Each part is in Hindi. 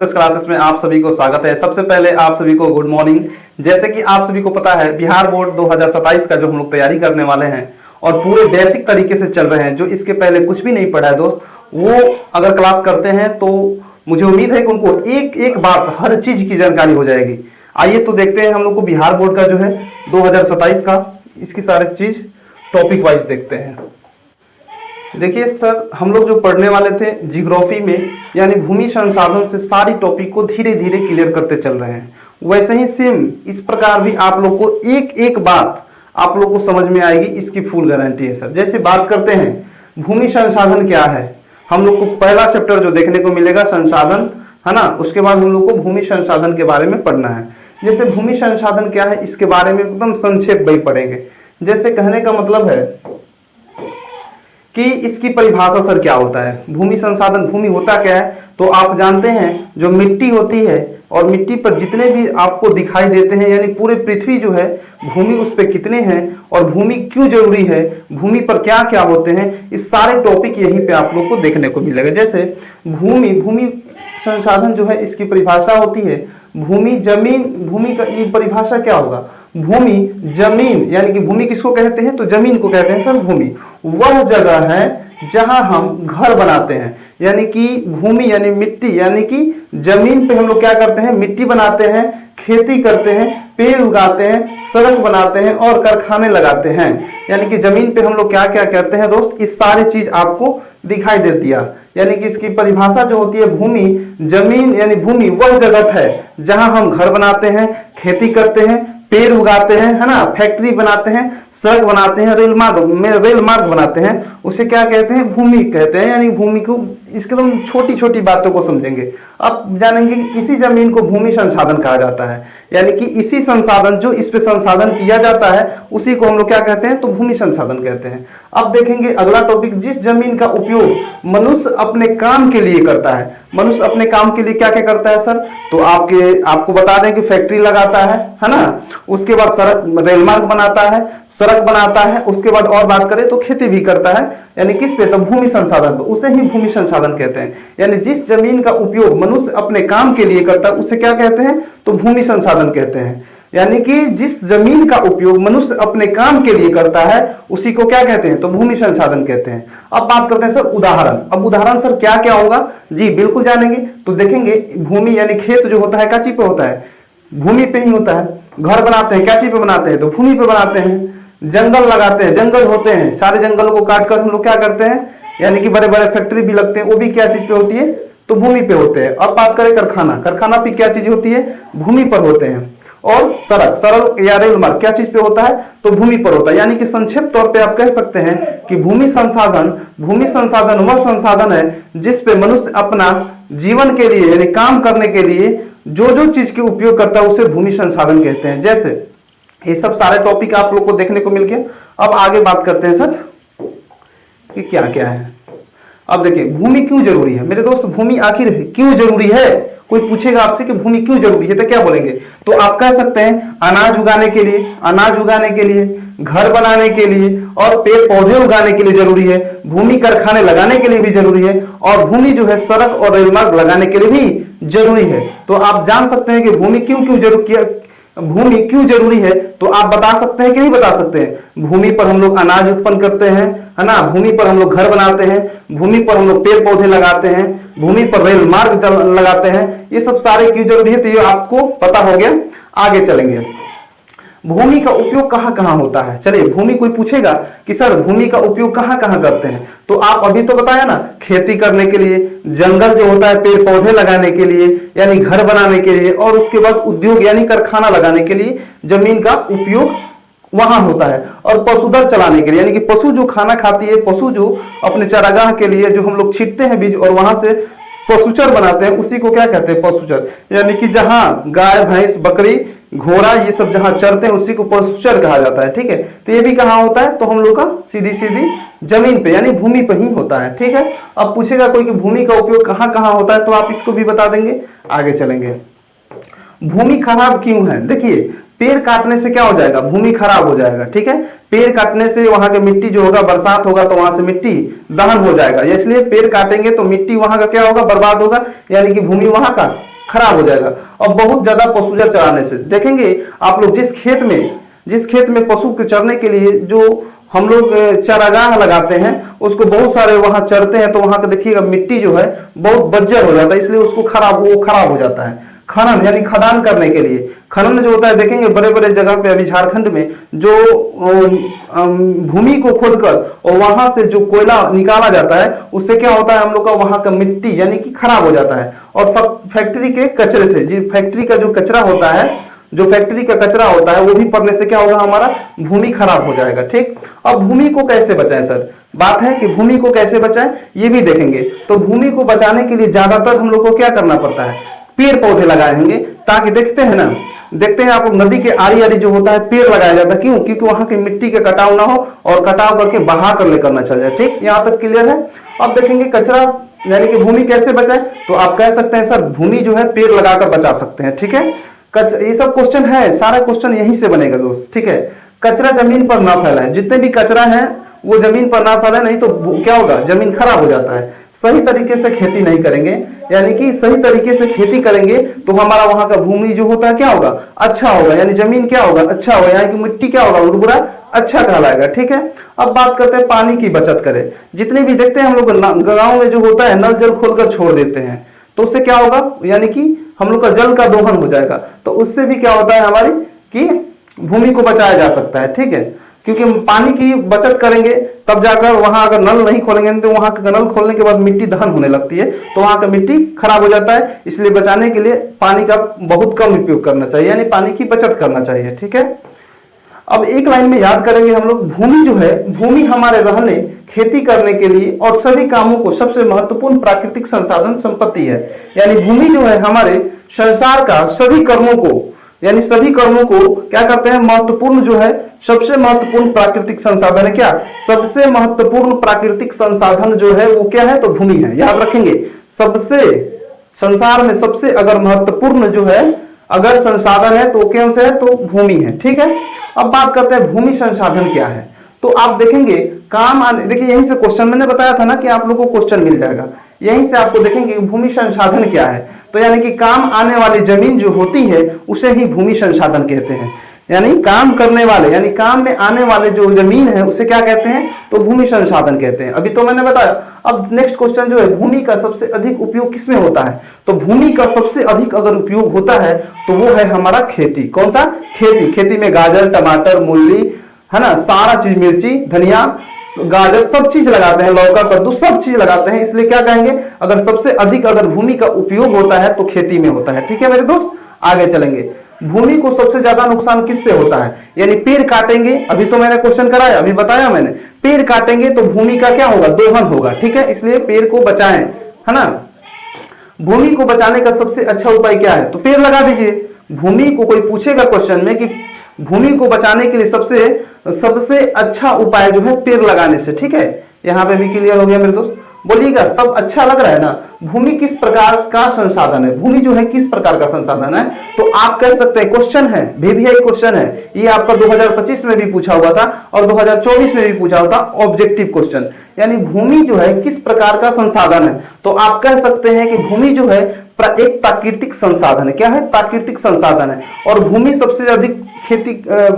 इस क्लासेस में आप सभी को स्वागत है। सबसे पहले आप सभी को गुड मॉर्निंग। जैसे कि आप सभी को पता है, बिहार बोर्ड 2027 का जो हम लोग तैयारी करने वाले हैं और पूरे बेसिक तरीके से चल रहे हैं, जो इसके पहले कुछ भी नहीं पढ़ा है दोस्त, वो अगर क्लास करते हैं तो मुझे उम्मीद है कि उनको एक एक बात, हर चीज की जानकारी हो जाएगी। आइए तो देखते हैं हम लोग को बिहार बोर्ड का जो है 2027 का, इसकी सारी चीज टॉपिक वाइज देखते हैं। देखिए सर, हम लोग जो पढ़ने वाले थे जियोग्राफी में, यानी भूमि संसाधन से सारी टॉपिक को धीरे धीरे क्लियर करते चल रहे हैं, वैसे ही सेम इस प्रकार भी आप लोग को एक एक बात आप लोग को समझ में आएगी, इसकी फुल गारंटी है सर। जैसे बात करते हैं भूमि संसाधन क्या है, हम लोग को पहला चैप्टर जो देखने को मिलेगा संसाधन, है ना। उसके बाद हम लोग को भूमि संसाधन के बारे में पढ़ना है। जैसे भूमि संसाधन क्या है, इसके बारे में एकदम संक्षेप में पढ़ेंगे। जैसे कहने का मतलब है कि इसकी परिभाषा सर क्या होता है, भूमि संसाधन, भूमि होता क्या है, तो आप जानते हैं जो मिट्टी होती है और मिट्टी पर जितने भी आपको दिखाई देते हैं, यानी पूरे पृथ्वी जो है, भूमि उस पर कितने हैं और भूमि क्यों जरूरी है, भूमि पर क्या क्या होते हैं, इस सारे टॉपिक यहीं पे आप लोग को देखने को मिलेगा। जैसे भूमि संसाधन जो है, इसकी परिभाषा होती है भूमि, जमीन। भूमि का ये परिभाषा क्या होगा, भूमि जमीन, यानी कि भूमि किसको कहते हैं, तो जमीन को कहते हैं सर। भूमि वह जगह है जहां हम घर बनाते हैं, यानी कि भूमि यानी मिट्टी, यानी कि जमीन पे हम लोग क्या करते हैं, मिट्टी बनाते हैं, खेती करते हैं, पेड़ उगाते हैं, सड़क बनाते हैं और कारखाने लगाते हैं। यानी कि जमीन पे हम लोग क्या क्या करते हैं दोस्त, इस सारी चीज आपको दिखाई देती है। यानी कि इसकी परिभाषा जो होती है भूमि जमीन, यानी भूमि वह जगह है जहां हम घर बनाते हैं, खेती करते हैं, पेड़ उगाते हैं, है ना, फैक्ट्री बनाते हैं, सड़क बनाते हैं, रेल मार्ग बनाते हैं, उसे क्या कहते हैं, भूमि कहते हैं। यानी भूमि को इसके हम छोटी छोटी बातों को समझेंगे। अब जानेंगे कि इसी जमीन को भूमि संसाधन कहा जाता है, यानी कि इसी संसाधन, जो इस पे संसाधन किया जाता है, उसी को हम लोग क्या कहते हैं, तो भूमि संसाधन कहते हैं। अब देखेंगे अगला टॉपिक, जिस जमीन का उपयोग मनुष्य अपने काम के लिए करता है। मनुष्य अपने काम के लिए क्या क्या करता है सर, तो आपको बता दें कि फैक्ट्री लगाता है ना, उसके बाद रेल मार्ग बनाता है, सड़क बनाता है, उसके बाद और बात करें तो खेती भी करता है, यानी किस पे, तो भूमि संसाधन, तो उसे ही भूमि संसाधन कहते हैं। यानी जिस जमीन का उपयोग मनुष्य अपने काम के लिए करता है, उसे क्या कहते हैं, तो भूमि संसाधन कहते हैं। यानी कि जिस जमीन का उपयोग मनुष्य अपने काम के लिए करता है, उसी को क्या कहते हैं, तो भूमि संसाधन कहते हैं। अब बात करते हैं सर उदाहरण। अब उदाहरण सर क्या क्या होगा, जी बिल्कुल जानेंगे। तो देखेंगे भूमि यानी खेत जो होता है, क्या चीज पे होता है, भूमि पे ही होता है। घर बनाते हैं, क्या चीज पे बनाते हैं, तो भूमि पे बनाते हैं। जंगल लगाते हैं, जंगल होते हैं, सारे जंगलों को काट कर हम लोग क्या करते हैं, यानी कि बड़े बड़े फैक्ट्री भी लगते हैं, वो भी क्या चीज पे होती है, तो भूमि पे होते हैं। अब बात करें कारखाना, कारखाना भी क्या चीज होती है, भूमि पर होते हैं। और सड़क या रेल मार्ग क्या चीज पे होता है, तो भूमि पर होता है। यानी कि संक्षिप्त तौर पे आप कह सकते हैं कि भूमि संसाधन वह संसाधन है जिस पे मनुष्य अपना जीवन के लिए, यानी काम करने के लिए जो जो चीज के उपयोग करता है, उसे भूमि संसाधन कहते हैं। जैसे ये सब सारे टॉपिक आप लोग को देखने को मिल गए। अब आगे बात करते हैं सर कि क्या क्या है। अब देखिए भूमि क्यों जरूरी है मेरे दोस्त, भूमि आखिर क्यों जरूरी है। कोई पूछेगा आपसे कि भूमि क्यों जरूरी है, तो क्या बोलेंगे, तो आप कह सकते हैं अनाज उगाने के लिए, घर बनाने के लिए और पेड़ पौधे उगाने के लिए जरूरी है। भूमि कारखाने लगाने के लिए भी जरूरी है और भूमि जो है सड़क और रेल मार्ग लगाने के लिए भी जरूरी है। तो आप जान सकते हैं कि भूमि भूमि क्यों जरूरी है, तो आप बता सकते हैं कि नहीं बता सकते हैं। भूमि पर हम लोग अनाज उत्पन्न करते हैं, है ना, भूमि पर हम लोग घर बनाते हैं, भूमि पर हम लोग पेड़ पौधे लगाते हैं, भूमि पर रेल मार्ग लगाते हैं। ये सब सारे क्यों जरूरी है, तो ये आपको पता हो गया। आगे चलेंगे, भूमि का उपयोग कहां कहां होता है। चलिए, भूमि कोई पूछेगा कि सर भूमि का उपयोग कहां कहां करते हैं, तो आप अभी तो बताया ना, खेती करने के लिए, जंगल जो होता है पेड़ पौधे लगाने के लिए, यानी घर बनाने के लिए, और उसके बाद उद्योग यानी कारखाना लगाने के लिए जमीन का उपयोग वहां होता है। और पशुधन चलाने के लिए, यानी कि पशु जो खाना खाती है, पशु जो अपने चारागाह के लिए जो हम लोग छींटते हैं बीज और वहां से पशुचर बनाते हैं, उसी को क्या कहते हैं, पशुचर। यानी कि जहां गाय भैंस बकरी घोड़ा ये सब जहां चरते हैं, उसी को पशुचर कहा जाता है। ठीक है, तो ये भी कहां होता है, तो हम लोग का सीधी सीधी जमीन पे यानी भूमि पे ही होता है। ठीक है, अब पूछेगा कोई कि भूमि का उपयोग कहां कहां होता है, तो आप इसको भी बता देंगे। आगे चलेंगे, भूमि खराब क्यों है। देखिए पेड़ काटने से क्या हो जाएगा, भूमि खराब हो जाएगा। ठीक है, पेड़ काटने से वहां के मिट्टी जो होगा, बरसात होगा तो वहां से मिट्टी दहन हो जाएगा, इसलिए पेड़ काटेंगे तो मिट्टी वहां का क्या होगा, बर्बाद होगा, यानी कि भूमि वहां का खराब हो जाएगा। और बहुत ज्यादा पशुजर चराने से, देखेंगे आप लोग जिस खेत में पशु के चरने के लिए जो हम लोग चारागाह लगाते हैं, उसको बहुत सारे वहां चरते हैं, तो वहां का देखिएगा मिट्टी जो है बहुत बंजर हो जाता है, इसलिए उसको खराब हो जाता है। खनन यानी खदान करने के लिए, खनन जो होता है देखेंगे बड़े बड़े जगह पे, अभी झारखंड में जो भूमि को खोदकर और वहां से जो कोयला निकाला जाता है, उससे क्या होता है, हम लोग का वहां का मिट्टी यानी कि खराब हो जाता है। और फैक्ट्री के कचरे से, जी फैक्ट्री का जो कचरा होता है, जो फैक्ट्री का कचरा होता है, वो भी पड़ने से क्या होगा, हमारा भूमि खराब हो जाएगा। ठीक, अब भूमि को कैसे बचाएं सर, बात है कि भूमि को कैसे बचाएं ये भी देखेंगे। तो भूमि को बचाने के लिए ज्यादातर हम लोग को क्या करना पड़ता है, पेड़ पौधे लगाएंगे, ताकि देखते हैं आप लोग, नदी के आरी आरी जो होता है पेड़ लगाया जाता है, क्यों, क्योंकि वहां की मिट्टी का कटाव ना हो और कटाव करके बहा कर लेकर ना चल जाए। ठीक, यहाँ तक क्लियर है। अब देखेंगे कचरा यानी कि भूमि कैसे बचाए, तो आप कह सकते हैं सर भूमि जो है पेड़ लगाकर बचा सकते हैं। ठीक है, ये सब क्वेश्चन है, सारा क्वेश्चन यहीं से बनेगा दोस्त। ठीक है, कचरा जमीन पर ना फैलाए, जितने भी कचरा है वो जमीन पर ना फैलाए, नहीं तो क्या होगा, जमीन खराब हो जाता है। सही तरीके से खेती नहीं करेंगे, यानी कि सही तरीके से खेती करेंगे तो हमारा वहां का भूमि जो होता है क्या होगा, अच्छा होगा, यानी जमीन क्या होगा, अच्छा होगा, यानी कि मिट्टी क्या होगा, उर्वरा अच्छा कहलाएगा। ठीक है, अब बात करते हैं पानी की बचत करें। जितने भी देखते हैं हम लोग गाँव में जो होता है, नल जल खोलकर छोड़ देते हैं, तो उससे क्या होगा, यानी कि हम लोग का जल का दोहन हो जाएगा, तो उससे भी क्या होता है हमारी कि भूमि को बचाया जा सकता है। ठीक है, क्योंकि हम पानी की बचत करेंगे तब जाकर, वहां अगर नल नहीं खोलेंगे तो वहां का नल खोलने के बाद मिट्टी दहन होने लगती है, तो वहां का मिट्टी खराब हो जाता है। इसलिए बचाने के लिए पानी का बहुत कम उपयोग करना चाहिए, यानी पानी की बचत करना चाहिए। ठीक है, अब एक लाइन में याद करेंगे हम लोग, भूमि जो है, भूमि हमारे रहने, खेती करने के लिए और सभी कामों को सबसे महत्वपूर्ण प्राकृतिक संसाधन संपत्ति है। यानी भूमि जो है हमारे संसार का सभी कर्मों को, यानी सभी कर्मों को क्या करते हैं, महत्वपूर्ण जो है, सबसे महत्वपूर्ण प्राकृतिक संसाधन है। क्या, सबसे महत्वपूर्ण प्राकृतिक संसाधन जो है वो क्या है, तो भूमि है। याद रखेंगे, सबसे संसार में सबसे अगर महत्वपूर्ण जो है अगर संसाधन है तो कौन से है, तो भूमि है। ठीक है, अब बात करते हैं भूमि संसाधन क्या है। तो आप देखेंगे काम आने, देखिए यहीं से क्वेश्चन मैंने बताया था ना कि आप लोगों को क्वेश्चन मिल जाएगा, यहीं से आपको देखेंगे भूमि संसाधन क्या है। तो यानी कि काम आने वाली जमीन जो होती है उसे ही भूमि संसाधन कहते हैं। यानी काम करने वाले, यानी काम में आने वाले जो जमीन है उसे क्या कहते हैं, तो भूमि संसाधन कहते हैं। अभी तो मैंने बताया। अब नेक्स्ट क्वेश्चन जो है, भूमि का सबसे अधिक उपयोग किसमें होता है, तो भूमि का सबसे अधिक अगर उपयोग होता है तो वो है हमारा खेती। कौन सा, खेती। खेती में गाजर, टमाटर, मूली, है ना, सारा चीज, मिर्ची, धनिया, गाजर, सब चीज लगाते हैं, लौका, कद्दू, सब चीज लगाते हैं। इसलिए क्या कहेंगे, अगर सबसे अधिक अगर भूमि का उपयोग होता है तो खेती में होता है। ठीक है मेरे दोस्त, आगे चलेंगे। भूमि को सबसे ज्यादा नुकसान किससे होता है, यानी पेड़ काटेंगे। अभी तो मैंने क्वेश्चन कराया, अभी बताया मैंने, पेड़ काटेंगे तो भूमि का क्या होगा, दोहन होगा। ठीक है, इसलिए पेड़ को बचाएं, है ना। भूमि को बचाने का सबसे अच्छा उपाय क्या है, तो पेड़ लगा दीजिए। भूमि को कोई पूछेगा क्वेश्चन में कि भूमि को बचाने के लिए सबसे अच्छा उपाय जो है पेड़ लगाने से। ठीक है, यहाँ पे भी क्लियर हो गया मेरे दोस्त, बोलिएगा सब अच्छा लग रहा है ना। भूमि किस प्रकार का संसाधन है, भूमि जो है किस प्रकार का संसाधन है, तो आप कह सकते हैं, क्वेश्चन है, VVI क्वेश्चन है, ये आपका 2025 में भी पूछा हुआ था और 2024 में भी पूछा हुआ था, ऑब्जेक्टिव क्वेश्चन। यानी भूमि जो है किस प्रकार का संसाधन है, तो आप कह सकते हैं कि भूमि जो है एक प्राकृतिक संसाधन है। क्या है, प्राकृतिक संसाधन है। और भूमि सबसे अधिक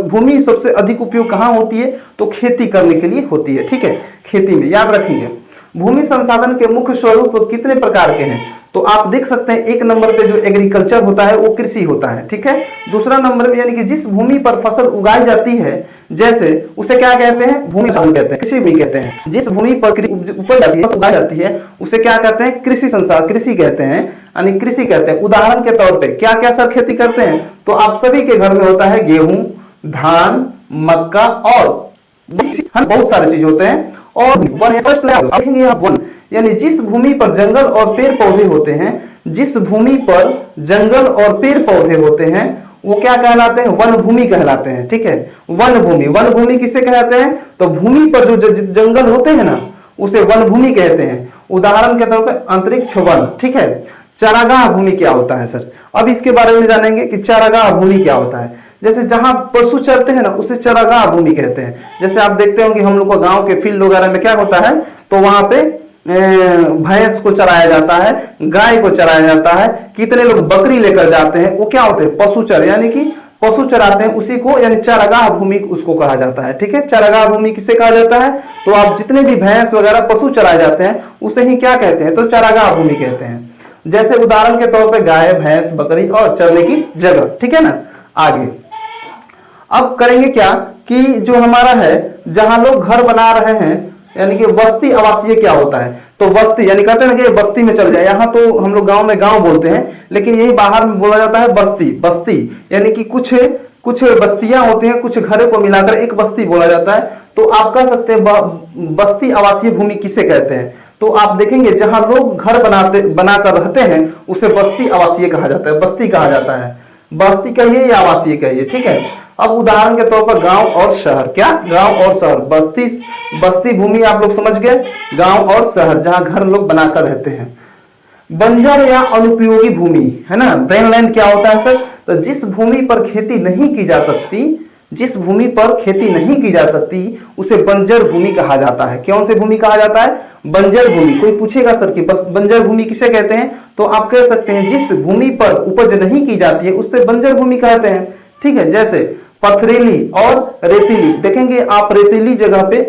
भूमि सबसे अधिक उपयोग कहां होती है, तो खेती करने के लिए होती है। ठीक है, खेती में। याद रखेंगे भूमि संसाधन के मुख्य स्वरूप कितने प्रकार के हैं, तो आप देख सकते हैं एक नंबर पे जो एग्रीकल्चर होता है वो कृषि होता है। ठीक है, दूसरा नंबर में यानी कि जिस भूमि पर फसल उगाई जाती है, जैसे उसे क्या कहते हैं, भूमि संसाधन कहते हैं, कृषि भी कहते हैं। जिस भूमि पर उपज जाती है, उगाई जाती है, उसे क्या कहते हैं, कृषि संसाधन, कृषि कहते हैं, यानी कृषि कहते हैं। उदाहरण के तौर पे क्या क्या सर खेती करते हैं, तो आप सभी के घर में होता है गेहूं, धान, मक्का और बहुत सारे चीज होते हैं। और वन, फर्स्ट देखेंगे आप वन, यानी जिस भूमि पर जंगल और पेड़ पौधे होते हैं, जिस भूमि पर जंगल और पेड़ पौधे होते हैं वो क्या कहलाते हैं, वन भूमि कहलाते हैं। ठीक है, वन भूमि, वन भूमि किसे कहते हैं, तो भूमि पर जो जंगल होते हैं ना उसे वन भूमि कहते हैं। उदाहरण के तौर पर अंतरिक्ष वन। ठीक है, चारागाह भूमि क्या होता है सर, अब इसके बारे में जानेंगे कि चारागाह भूमि क्या होता है। जैसे जहां पशु चरते हैं ना उसे चरागाह भूमि कहते हैं। जैसे आप देखते होंगे हम लोग को गांव के फील्ड वगैरह में क्या होता है, तो वहां पे भैंस को चराया जाता है, गाय को चराया जाता है, कितने लोग बकरी लेकर जाते हैं, वो क्या होते हैं पशुचर, यानी कि पशु चराते हैं, उसी को यानी चारागाह भूमि उसको कहा जाता है। ठीक है, चारागाह भूमि किसे कहा जाता है, तो आप जितने भी भैंस वगैरह पशु चराए जाते हैं उसे ही क्या कहते हैं, तो चारागाह भूमि कहते हैं। जैसे उदाहरण के तौर पे गाय, भैंस, बकरी और चरने की जगह। ठीक है ना। आगे अब करेंगे क्या कि जो हमारा है जहां लोग घर बना रहे हैं, यानी कि बस्ती आवासीय क्या होता है, तो बस्ती यानी कहते हैं ना कि बस्ती में चल जाए, यहाँ तो हम लोग गांव में गांव बोलते हैं, लेकिन यही बाहर में बोला जाता है बस्ती। बस्ती यानी कि कुछ बस्तियां होती हैं, कुछ घरों को मिलाकर एक बस्ती बोला जाता है। तो आप कह सकते हैं बस्ती आवासीय भूमि किसे कहते हैं, तो आप देखेंगे जहां लोग घर बनाकर रहते हैं उसे बस्ती आवासीय कहा जाता है, बस्ती कहा जाता है। बस्ती कहिए या आवासीय कहिए। ठीक है, अब उदाहरण के तौर पर गांव और शहर, क्या गांव और शहर, बस्ती भूमि आप लोग समझ गए, गांव और शहर जहां घर लोग बनाकर रहते हैं। बंजर या अनुपयोगी भूमि है ना, ब्रेन लैंड क्या होता है सर, तो जिस भूमि पर खेती नहीं की जा सकती, जिस भूमि पर खेती नहीं की जा सकती उसे बंजर भूमि कहा जाता है। कौन सी भूमि कहा जाता है, बंजर भूमि। कोई पूछेगा सर कि बस बंजर भूमि किसे कहते हैं, तो आप कह सकते हैं जिस भूमि पर उपज नहीं की जाती है उससे बंजर भूमि कहते हैं। ठीक है, जैसे पथरीली और रेतीली, देखेंगे आप रेतीली जगह पे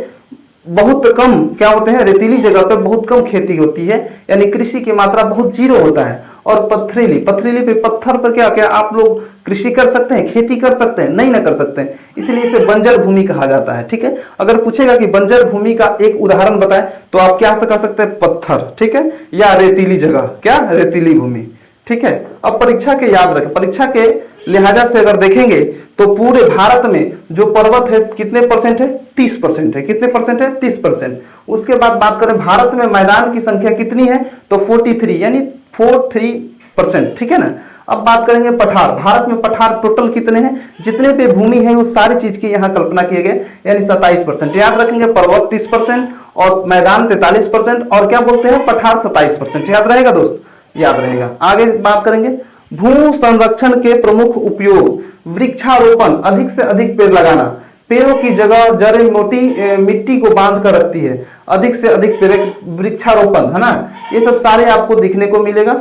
बहुत कम क्या होते हैं, रेतीली जगह पे बहुत कम खेती होती है, यानी कृषि की मात्रा बहुत जीरो होता है। और पथरीली पे पत्थर पर क्या क्या आप लोग कृषि कर सकते हैं, खेती कर सकते हैं, नहीं ना कर सकते हैं, इसलिए इसे बंजर भूमि कहा जाता है। ठीक है, अगर पूछेगा कि बंजर भूमि का एक उदाहरण बताएं तो आप क्या कह सकते हैं, पत्थर। ठीक है, या रेतीली जगह, क्या रेतीली भूमि। ठीक है, अब परीक्षा के याद रखें, परीक्षा के लिहाजा से अगर देखेंगे तो पूरे भारत में जो पर्वत है कितने परसेंट है, 30% है। कितने परसेंट है, 30%। उसके बाद बात करें भारत में मैदान की संख्या कितनी है, तो 43 यानी 43%। ठीक है ना। अब बात करेंगे पठार, भारत में पठार टोटल कितने हैं, जितने पे भूमि है वो सारी चीज की यहाँ कल्पना किए गए, यानी 27%। याद रखेंगे पर्वत 30% और मैदान 43% और क्या बोलते हैं पठार 27%। याद रहेगा दोस्त, याद रहेगा। आगे बात करेंगे भू संरक्षण के प्रमुख उपयोग, वृक्षारोपण, अधिक से अधिक पेड़ लगाना, पेड़ों की जगह जड़ें मोटी मिट्टी को बांध कर रखती है, अधिक से अधिक पेड़, वृक्षारोपण, है ना, ये सब सारे आपको दिखने को मिलेगा।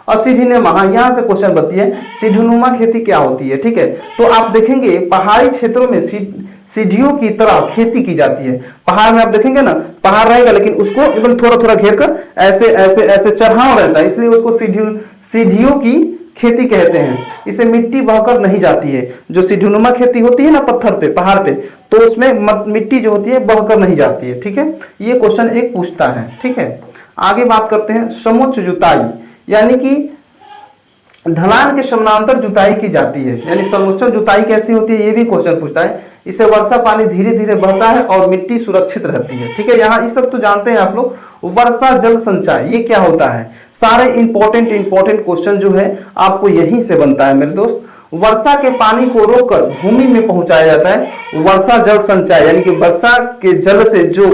और सीढ़ीनुमा, यहाँ से क्वेश्चन बनती है सीढ़ीनुमा खेती क्या होती है। ठीक है, तो आप देखेंगे पहाड़ी क्षेत्रों में सीढ़ियों की तरह खेती की जाती है। पहाड़ में आप देखेंगे ना, पहाड़ रहेगा लेकिन उसको एकदम थोड़ा थोड़ा घेर कर ऐसे ऐसे ऐसे चढ़ाव रहता है, इसलिए उसको सीढ़ियों की खेती कहते हैं। इसे मिट्टी बहकर नहीं जाती है, जो सीढ़ीनुमा खेती होती है ना पत्थर पे, पहाड़ पे, तो उसमें मिट्टी जो होती है बहकर नहीं जाती है। ठीक है, ये क्वेश्चन एक पूछता है। ठीक है, आगे बात करते हैं समुच्च जुताई, यानी कि ढलान के समानांतर जुताई की जाती है, यानी समुच्चय जुताई कैसी होती है ये भी क्वेश्चन पूछता है। इससे वर्षा पानी धीरे धीरे बहता है और मिट्टी सुरक्षित रहती है। ठीक है, यहाँ इस सब तो जानते हैं आप लोग। वर्षा जल संचय ये क्या होता है, सारे इंपॉर्टेंट क्वेश्चन जो है आपको यहीं से बनता है मेरे दोस्त। वर्षा के पानी को रोककर भूमि में पहुंचाया जाता है वर्षा जल संचय, यानी कि वर्षा के जल से जो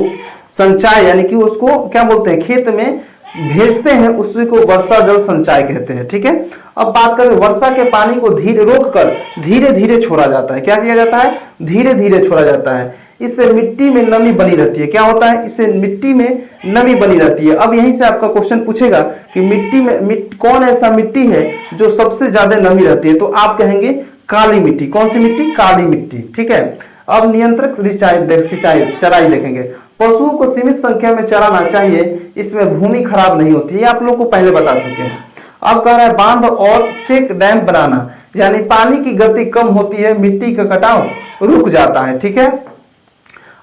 संचय यानी कि उसको क्या बोलते हैं खेत में भेजते हैं, उसी को वर्षा जल संचय कहते हैं। ठीक है, अब बात करें वर्षा के पानी को रोककर धीरे धीरे छोड़ा जाता है। क्या किया जाता है, धीरे धीरे छोड़ा जाता है। इससे मिट्टी में नमी बनी रहती है। क्या होता है, इससे मिट्टी में नमी बनी रहती है। अब यहीं से आपका क्वेश्चन पूछेगा कि मिट्टी में कौन ऐसा मिट्टी है जो सबसे ज्यादा नमी रहती है, तो आप कहेंगे काली मिट्टी। कौन सी मिट्टी, काली मिट्टी। ठीक है, अब नियंत्रक चराई देखेंगे। पशुओं को सीमित संख्या में चराना चाहिए, इसमें भूमि खराब नहीं होती है, आप लोगों को पहले बता चुके हैं। अब कह रहा है बांध और चेक डैम बनाना, यानी पानी की गति कम होती है, मिट्टी का कटाव रुक जाता है। ठीक है,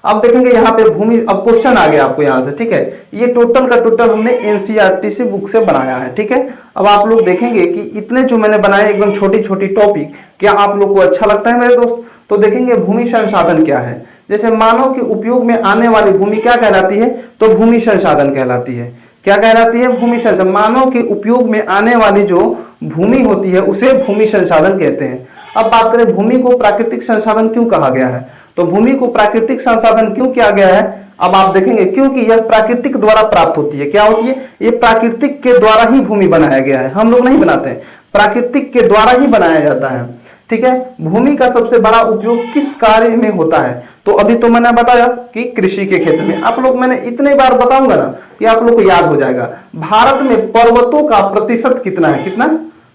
अब देखेंगे यहाँ पे भूमि, अब क्वेश्चन आ गया आपको यहाँ से। ठीक है, ये टोटल का टोटल हमने एनसीईआरटी बुक से बनाया है। ठीक है, अब आप लोग देखेंगे कि इतने जो मैंने बनाए एकदम छोटी छोटी टॉपिक, क्या आप लोग को अच्छा लगता है मेरे दोस्त। तो देखेंगे भूमि संसाधन क्या है, जैसे मानव के उपयोग में आने वाली भूमि क्या कहलाती है, तो भूमि संसाधन कहलाती है। क्या कहलाती है, भूमि संसाधन। मानव के उपयोग में आने वाली जो भूमि होती है उसे भूमि संसाधन कहते हैं। अब बात करें भूमि को प्राकृतिक संसाधन क्यों कहा गया है, तो भूमि को प्राकृतिक संसाधन क्यों किया गया है, अब आप देखेंगे क्योंकि यह प्राकृतिक द्वारा प्राप्त होती है। क्या होती है, ये प्राकृतिक के द्वारा ही भूमि बनाया गया है, हम लोग नहीं बनाते हैं, प्राकृतिक के द्वारा ही बनाया जाता है। ठीक है। भूमि का सबसे बड़ा उपयोग किस कार्य में होता है? तो अभी तो मैंने बताया कि कृषि के क्षेत्र में। आप लोग, मैंने इतने बार बताऊंगा ना कि आप लोग को याद हो जाएगा। भारत में पर्वतों का प्रतिशत कितना है? कितना?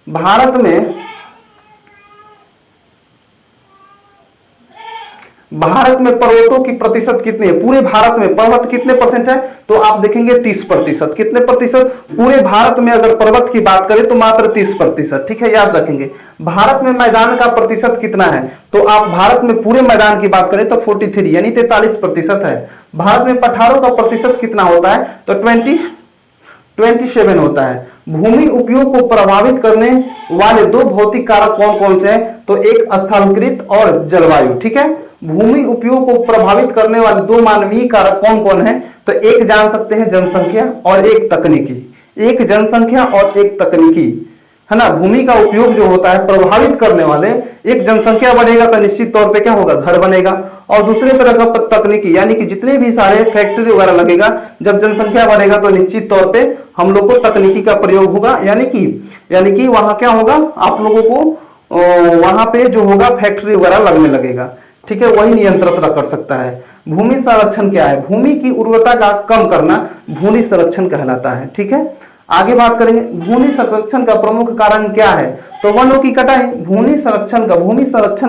भारत में पर्वतों की प्रतिशत कितनी है? पूरे भारत में पर्वत कितने परसेंट है? तो आप देखेंगे 30%। कितने प्रतिशत? पूरे भारत में अगर पर्वत की बात करें तो मात्र 30%, ठीक है, याद रखेंगे। भारत में मैदान का प्रतिशत कितना है? तो आप भारत में पूरे मैदान की बात करें तो 43 यानी 43% है। भारत में पठारों का प्रतिशत कितना होता है? तो 27 होता है। भूमि उपयोग को प्रभावित करने वाले दो भौतिक कारक कौन कौन से हैं? तो एक स्थलाकृत और जलवायु, ठीक है। भूमि उपयोग को प्रभावित करने वाले दो मानवीय कारक कौन कौन है? तो एक जान सकते हैं जनसंख्या और एक तकनीकी। एक जनसंख्या और एक तकनीकी, है ना। भूमि का उपयोग जो होता है प्रभावित करने वाले, एक जनसंख्या बढ़ेगा तो निश्चित तौर पे क्या होगा? घर बनेगा। और दूसरे तरह का तकनीकी, यानी कि जितने भी सारे फैक्ट्री वगैरह लगेगा, जब जनसंख्या बढ़ेगा तो निश्चित तौर पे हम लोग को तकनीकी का प्रयोग होगा, यानी कि वहां क्या होगा? आप लोगों को वहां पे जो होगा फैक्ट्री वगैरह लगने लगेगा, ठीक है। वही नियंत्रित कर सकता है। भूमि संरक्षण क्या है? भूमि की उर्वरता का कम करना भूमि संरक्षण कहलाता है, ठीक है। आगे बात करेंगे, भूमि संरक्षण का प्रमुख कारण क्या है? तो वनों की कटाई। भूमि संरक्षण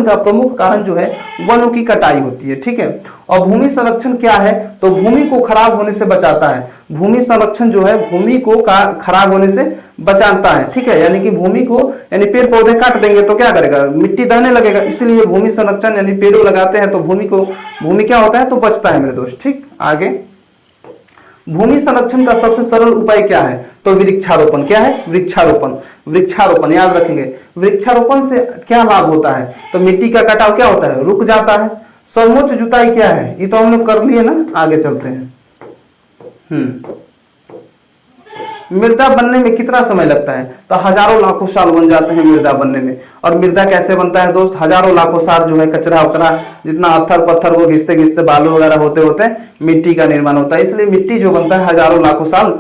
का प्रमुख कारण जो है वनों की कटाई होती है, ठीक है। और भूमि संरक्षण क्या है? तो भूमि को खराब होने से बचाता है। भूमि संरक्षण जो है भूमि को खराब होने से बचाता है, ठीक है। यानी कि भूमि को, यानी पेड़ पौधे काट देंगे तो क्या करेगा? मिट्टी दहने लगेगा। इसलिए भूमि संरक्षण, यानी पेड़ लगाते हैं तो भूमि क्या होता है? तो बचता है मेरे दोस्त, ठीक। आगे, भूमि संरक्षण का सबसे सरल उपाय क्या है? तो वृक्षारोपण। क्या है? वृक्षारोपण याद रखेंगे। वृक्षारोपण से क्या लाभ होता है? तो मिट्टी का कटाव क्या होता है? रुक जाता है। सर्वोच्च जुताई क्या है? ये तो हम लोग कर लिए ना, आगे चलते हैं। मृदा बनने में कितना समय लगता है? तो हजारों लाखों साल बन जाते हैं मृदा बनने में। और मृदा कैसे बनता है दोस्त? हजारों लाखों साल जो है कचरा वकरा, जितना अत्थर पत्थर को घिसते घिसते बालू वगैरह होते होते मिट्टी का निर्माण होता है। इसलिए मिट्टी जो बनता है हजारों लाखों साल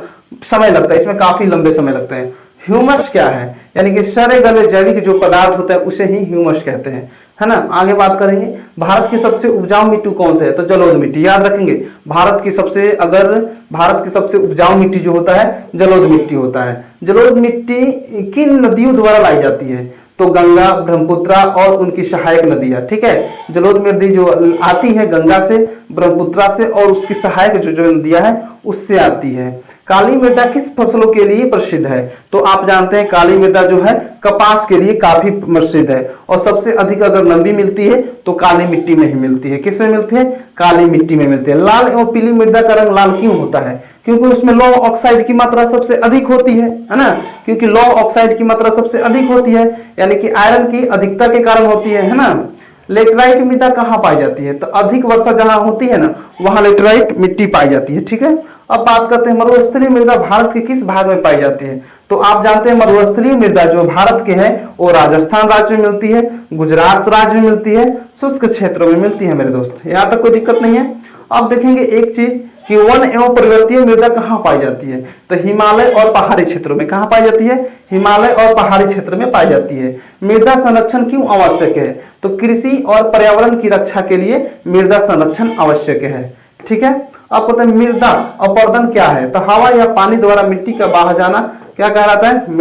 समय लगता है, इसमें काफी लंबे समय लगते हैं। ह्यूमस क्या है? यानी कि सड़े गले जैविक जो पदार्थ होता है उसे ही ह्यूमस कहते हैं, है ना। आगे बात करेंगे, भारत की सबसे उपजाऊ मिट्टी कौन सी है? तो जलोढ़ मिट्टी। याद रखेंगे, भारत की सबसे उपजाऊ मिट्टी जो होता है जलोढ़ मिट्टी होता है। जलोढ़ मिट्टी किन नदियों द्वारा लाई जाती है? तो गंगा, ब्रह्मपुत्र और उनकी सहायक नदियां, ठीक है। जलोढ़ मिट्टी जो आती है गंगा से, ब्रह्मपुत्र से और उसकी सहायक जो नदियां है उससे आती है। काली मृदा किस फसलों के लिए प्रसिद्ध है? तो आप जानते हैं काली मृदा जो है कपास के लिए काफी प्रसिद्ध है। और सबसे अधिक अगर नमी मिलती है तो काली मिट्टी में ही मिलती है। किस में मिलती है? काली मिट्टी में मिलती है। लाल एवं पीली मृदा का रंग लाल क्यों होता है? क्योंकि उसमें लौह ऑक्साइड की मात्रा सबसे अधिक होती है ना। क्योंकि लौह ऑक्साइड की मात्रा सबसे अधिक होती है, यानी कि आयरन की अधिकता के कारण होती है ना। लेटराइट मृदा कहाँ पाई जाती है? तो अधिक वर्षा जहां होती है ना वहां लेटराइट मिट्टी पाई जाती है, ठीक है। अब बात करते हैं मरुस्थलीय मृदा भारत के किस भाग में पाई जाती है? तो आप जानते हैं मरुस्थलीय मृदा जो भारत के है वो राजस्थान राज्य में मिलती है, गुजरात राज्य में मिलती है, शुष्क क्षेत्रों में मिलती है मेरे दोस्त। यहाँ तक कोई दिक्कत नहीं है। अब देखेंगे एक चीज कि वन एवं पर्वतीय मृदा कहाँ पाई जाती है? तो हिमालय और पहाड़ी क्षेत्रों में। कहाँ पाई जाती है? हिमालय और पहाड़ी क्षेत्र में पाई जाती है। मृदा संरक्षण क्यों आवश्यक है? तो कृषि और पर्यावरण की रक्षा के लिए मृदा संरक्षण आवश्यक है, ठीक है। अब पता है मृदा अपरदन क्या है? तो हवा या पानी द्वारा मिट्टी का बहा जाना क्या कहलाता है?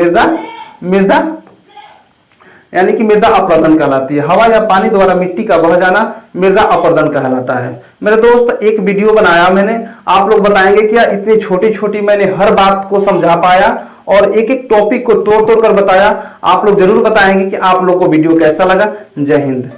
मृदा यानी कि मृदा अपरदन कहलाती है। हवा या पानी द्वारा मिट्टी का बह जाना मृदा अपरदन कहलाता है। मेरे दोस्त एक वीडियो बनाया मैंने, आप लोग बताएंगे क्या इतनी छोटी छोटी मैंने हर बात को समझा पाया और एक एक टॉपिक को तोड़ तोड़ कर बताया? आप लोग जरूर बताएंगे कि आप लोग को वीडियो कैसा लगा। जय हिंद।